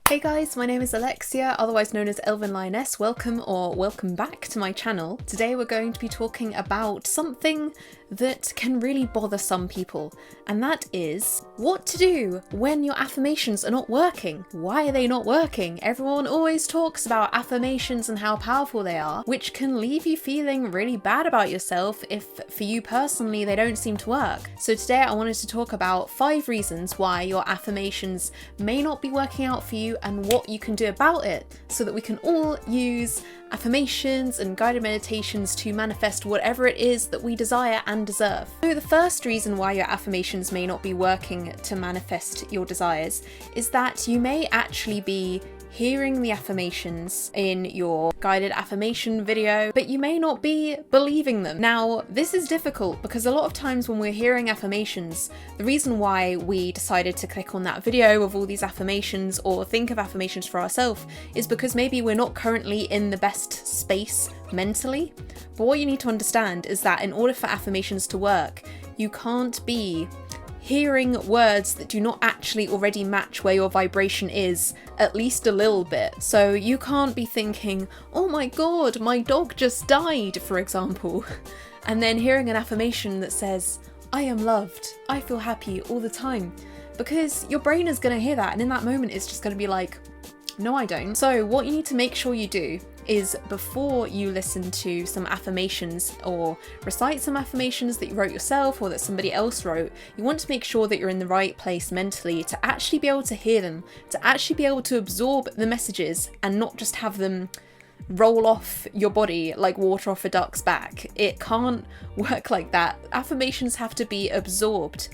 Hey guys, my name is Alexia, otherwise known as Elven Lioness. Welcome or welcome back to my channel. Today we're going to be talking about something that can really bother some people, and that is what to do when your affirmations are not working. Why are they not working? Everyone always talks about affirmations and how powerful they are, which can leave you feeling really bad about yourself if for you personally they don't seem to work. So today I wanted to talk about 5 reasons why your affirmations may not be working out for you and what you can do about it, so that we can all use affirmations and guided meditations to manifest whatever it is that we desire and deserve. So the first reason why your affirmations may not be working to manifest your desires is that you may actually be hearing the affirmations in your guided affirmation video, but you may not be believing them. Now, this is difficult because a lot of times when we're hearing affirmations, the reason why we decided to click on that video of all these affirmations or think of affirmations for ourselves is because maybe we're not currently in the best space mentally. But what you need to understand is that in order for affirmations to work, you can't be hearing words that do not actually already match where your vibration is, at least a little bit. So you can't be thinking, oh my god, my dog just died, for example, and then hearing an affirmation that says, I am loved, I feel happy all the time, because your brain is going to hear that, and in that moment it's just going to be like, no I don't. So what you need to make sure you do is, before you listen to some affirmations or recite some affirmations that you wrote yourself or that somebody else wrote, you want to make sure that you're in the right place mentally to actually be able to hear them, to actually be able to absorb the messages and not just have them roll off your body like water off a duck's back. It can't work like that. Affirmations have to be absorbed,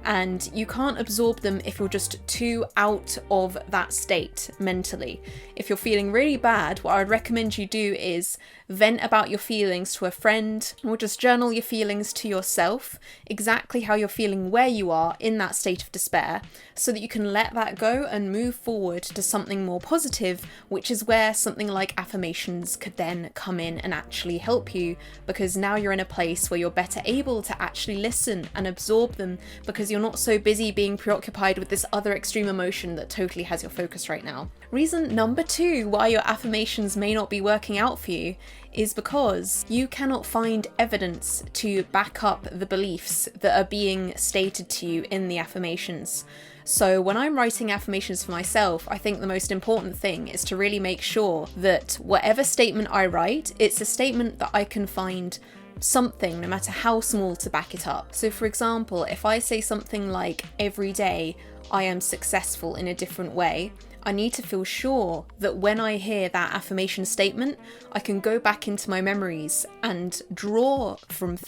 and you can't absorb them if you're just too out of that state mentally. If you're feeling really bad, what I would recommend you do is vent about your feelings to a friend, or just journal your feelings to yourself, exactly how you're feeling where you are in that state of despair, so that you can let that go and move forward to something more positive, which is where something like affirmations could then come in and actually help you, because now you're in a place where you're better able to actually listen and absorb them, because you're not so busy being preoccupied with this other extreme emotion that totally has your focus right now. Reason number 2 why your affirmations may not be working out for you is because you cannot find evidence to back up the beliefs that are being stated to you in the affirmations. So when I'm writing affirmations for myself, I think the most important thing is to really make sure that whatever statement I write, it's a statement that I can find something, no matter how small, to back it up. So for example, if I say something like, every day I am successful in a different way, I need to feel sure that when I hear that affirmation statement, I can go back into my memories and draw from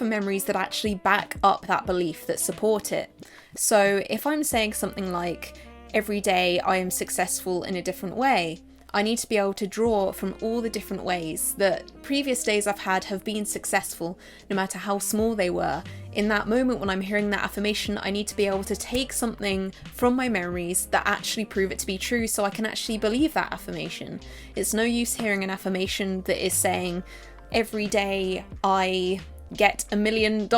memories that actually back up that belief, that support it. So if I'm saying something like, every day I am successful in a different way, I need to be able to draw from all the different ways that previous days I've had have been successful, no matter how small they were. In that moment when I'm hearing that affirmation, I need to be able to take something from my memories that actually prove it to be true, so I can actually believe that affirmation. It's no use hearing an affirmation that is saying, every day I get $1 million,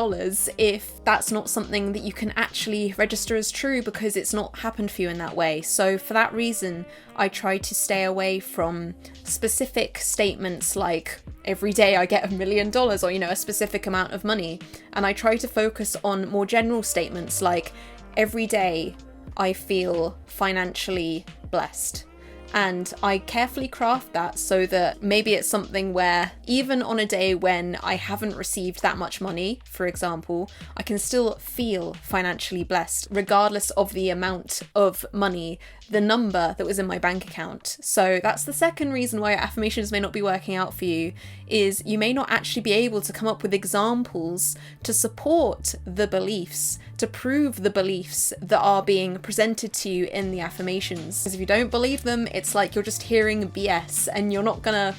if that's not something that you can actually register as true, because it's not happened for you in that way. So for that reason, I try to stay away from specific statements like, every day I get $1 million, or a specific amount of money, and I try to focus on more general statements like, every day I feel financially blessed. And I carefully craft that so that maybe it's something where even on a day when I haven't received that much money, for example, I can still feel financially blessed regardless of the amount of money, the number that was in my bank account. So that's the second reason why your affirmations may not be working out for you, is you may not actually be able to come up with examples to support the beliefs, to prove the beliefs that are being presented to you in the affirmations. Because if you don't believe them, it's like you're just hearing BS, and you're not gonna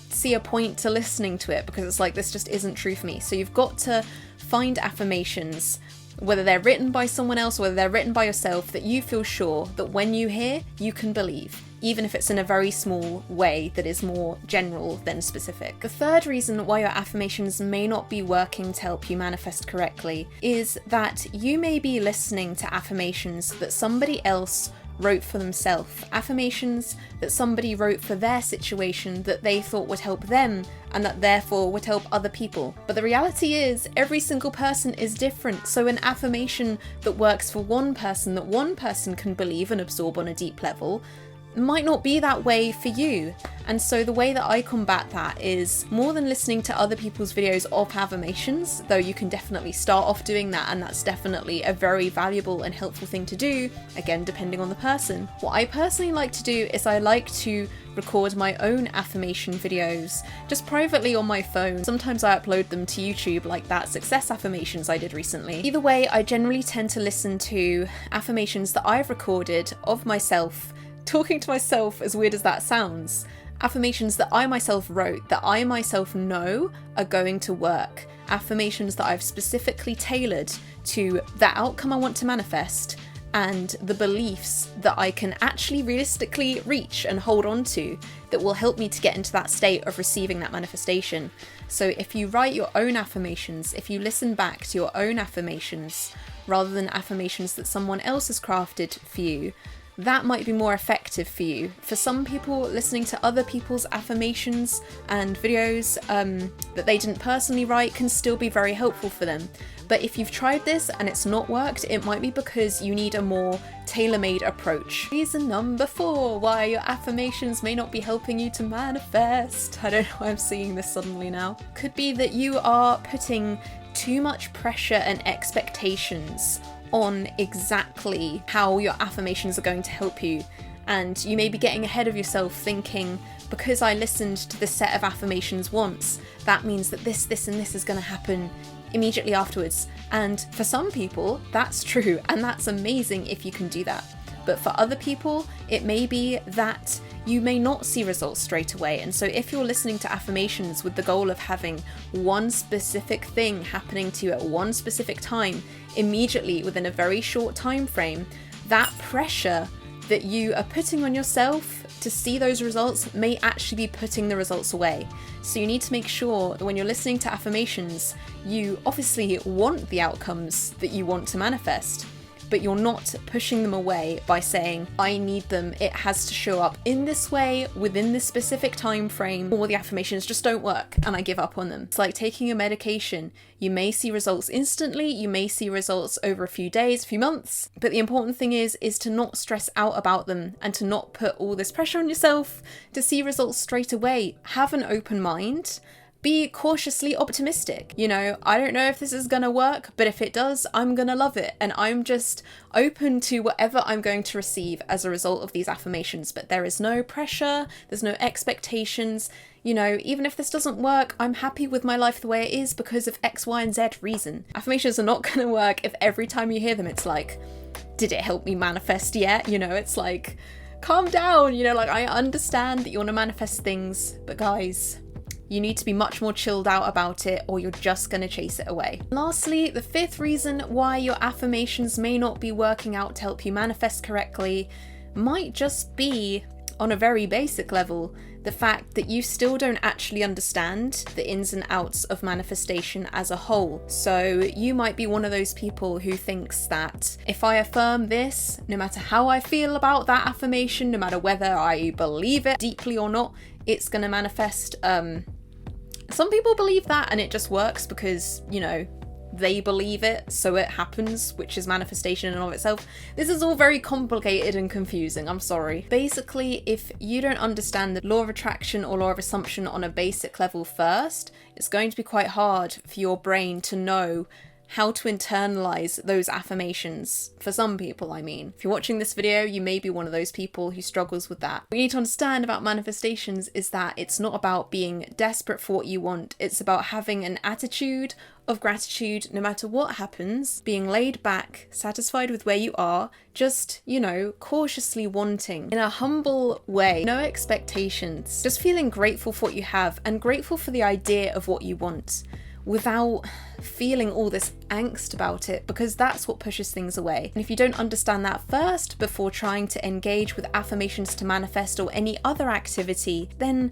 see a point to listening to it, because it's like, this just isn't true for me. So you've got to find affirmations, whether they're written by someone else or whether they're written by yourself, that you feel sure that when you hear, you can believe, even if it's in a very small way that is more general than specific. The third reason why your affirmations may not be working to help you manifest correctly is that you may be listening to affirmations that somebody else wrote for themselves, affirmations that somebody wrote for their situation that they thought would help them and that therefore would help other people. But the reality is every single person is different, so an affirmation that works for one person, that one person can believe and absorb on a deep level, might not be that way for you. And so the way that I combat that is more than listening to other people's videos of affirmations, though you can definitely start off doing that, and that's definitely a very valuable and helpful thing to do, again depending on the person. What I personally like to do is I like to record my own affirmation videos just privately on my phone. Sometimes I upload them to YouTube, like that success affirmations I did recently. Either way, I generally tend to listen to affirmations that I've recorded of myself, talking to myself, as weird as that sounds. Affirmations that I myself wrote, that I myself know are going to work. Affirmations that I've specifically tailored to the outcome I want to manifest and the beliefs that I can actually realistically reach and hold on to that will help me to get into that state of receiving that manifestation. So if you write your own affirmations, if you listen back to your own affirmations rather than affirmations that someone else has crafted for you, that might be more effective for you. For some people, listening to other people's affirmations and videos that they didn't personally write can still be very helpful for them. But if you've tried this and it's not worked, it might be because you need a more tailor-made approach. Reason number 4 why your affirmations may not be helping you to manifest. I don't know why I'm seeing this suddenly now. Could be that you are putting too much pressure and expectations on exactly how your affirmations are going to help you, and you may be getting ahead of yourself thinking, because I listened to this set of affirmations once, that means that this and this is going to happen immediately afterwards. And for some people that's true, and that's amazing if you can do that. But for other people, it may be that you may not see results straight away. And so if you're listening to affirmations with the goal of having one specific thing happening to you at one specific time, immediately within a very short time frame, that pressure that you are putting on yourself to see those results may actually be putting the results away. So you need to make sure that when you're listening to affirmations, you obviously want the outcomes that you want to manifest, but you're not pushing them away by saying, I need them, it has to show up in this way, within this specific time frame, or the affirmations just don't work and I give up on them. It's like taking a medication. You may see results instantly, you may see results over a few days, a few months, but the important thing is to not stress out about them and to not put all this pressure on yourself to see results straight away. Have an open mind. Be cautiously optimistic. You know, I don't know if this is gonna work, but if it does, I'm gonna love it. And I'm just open to whatever I'm going to receive as a result of these affirmations. But there is no pressure, there's no expectations. You know, even if this doesn't work, I'm happy with my life the way it is because of X, Y, and Z reason. Affirmations are not gonna work if every time you hear them, it's like, did it help me manifest yet? You know, it's like, calm down. You know, like, I understand that you wanna manifest things, but guys, you need to be much more chilled out about it, or you're just going to chase it away. Lastly, the 5th reason why your affirmations may not be working out to help you manifest correctly might just be, on a very basic level, the fact that you still don't actually understand the ins and outs of manifestation as a whole. So you might be one of those people who thinks that if I affirm this, no matter how I feel about that affirmation, no matter whether I believe it deeply or not, it's going to manifest. Some people believe that and it just works because, you know, they believe it, so it happens, which is manifestation in and of itself. This is all very complicated and confusing, I'm sorry. Basically, if you don't understand the law of attraction or law of assumption on a basic level first, it's going to be quite hard for your brain to know how to internalize those affirmations. For some people, I mean. If you're watching this video, you may be one of those people who struggles with that. What you need to understand about manifestations is that it's not about being desperate for what you want. It's about having an attitude of gratitude no matter what happens, being laid back, satisfied with where you are, just, you know, cautiously wanting in a humble way, no expectations, just feeling grateful for what you have and grateful for the idea of what you want, without feeling all this angst about it, because that's what pushes things away. And if you don't understand that first before trying to engage with affirmations to manifest or any other activity, then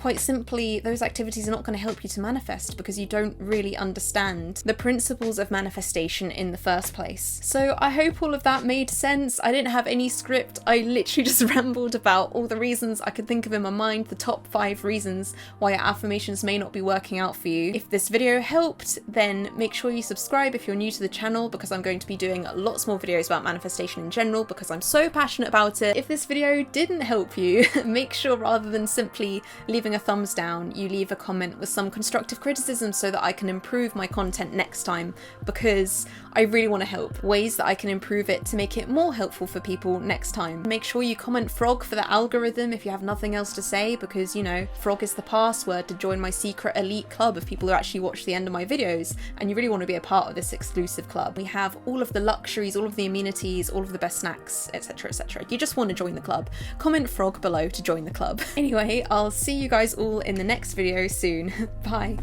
quite simply, those activities are not going to help you to manifest because you don't really understand the principles of manifestation in the first place. So I hope all of that made sense. I didn't have any script. I literally just rambled about all the reasons I could think of in my mind, the top 5 reasons why your affirmations may not be working out for you. If this video helped, then make sure you subscribe if you're new to the channel, because I'm going to be doing lots more videos about manifestation in general because I'm so passionate about it. If this video didn't help you, make sure rather than simply leaving a thumbs down, you leave a comment with some constructive criticism so that I can improve my content next time, because I really want to help. Ways that I can improve it to make it more helpful for people next time. Make sure you comment frog for the algorithm if you have nothing else to say, because, you know, frog is the password to join my secret elite club of people who actually watch the end of my videos, and you really want to be a part of this exclusive club. We have all of the luxuries, all of the amenities, all of the best snacks, etc, etc. You just want to join the club. Comment frog below to join the club. Anyway, I'll see you guys all in the next video soon. Bye.